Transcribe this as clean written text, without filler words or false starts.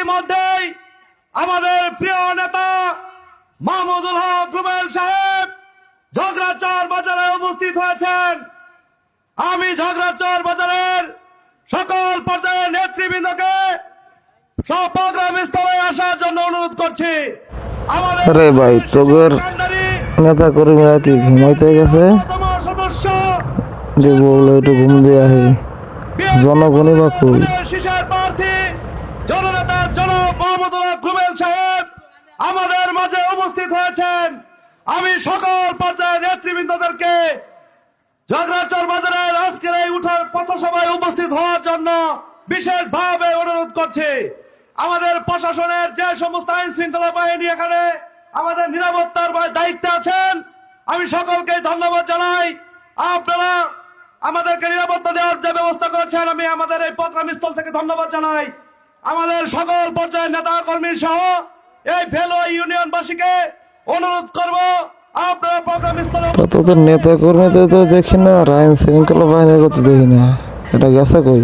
ইতিমধ্যেই আমাদের প্রিয় নেতা মাহমুদুল হক রুবেল সাহেব ঝগড়াচর বাজারে উপস্থিত হয়েছেন। আমি ঝগড়াচর বাজারের সকল পর্যায়ের নেতৃবৃন্দকে সব প্রোগ্রাম স্থলে আসার জন্য অনুরোধ করছি। আরে ভাই তোদের নেতা কর্মীরা কি ঘুমাইতে গেছে? সদস্য যে বললো একটু ঘুম দিয়ে আহি, জনগণই বা কই? শিশার প্রার্থী জননেতা জনাব মাহমুদুল হক রুবেল সাহেব আমাদের মাঝে উপস্থিত হয়েছেন। আমি সকল পর্যায়ের নেতৃবৃন্দদেরকে ঝগড়াচর বাজারের আজকের এই উঠার পথসভায় উপস্থিত হওয়ার জন্য বিশেষভাবে অনুরোধ করছি। আমাদের প্রশাসনের যে সমস্ত আইন শৃঙ্খলা বাহিনী এখানে আমাদের নিরাপত্তার দায়িত্বে আছেন, আমি সকলকে ধন্যবাদ জানাই। আপনারা আমাদেরকে নিরাপত্তা দেওয়ার যে ব্যবস্থা করেছেন, আমি আমাদের এই প্রোগ্রাম স্থল থেকে ধন্যবাদ জানাই। আমাদের সকল পর্যায়ের নেতা কর্মী সহ এই ভেলো ইউনিয়নবাসীকে অনুরোধ করব, আপনারা প্রোগ্রাম স্থলে তোদের নেতা কর্মীদের তো দেখি না, আর আইন শৃঙ্খলা বাহিনীর কথা দেখি না, এটা গেছে কই?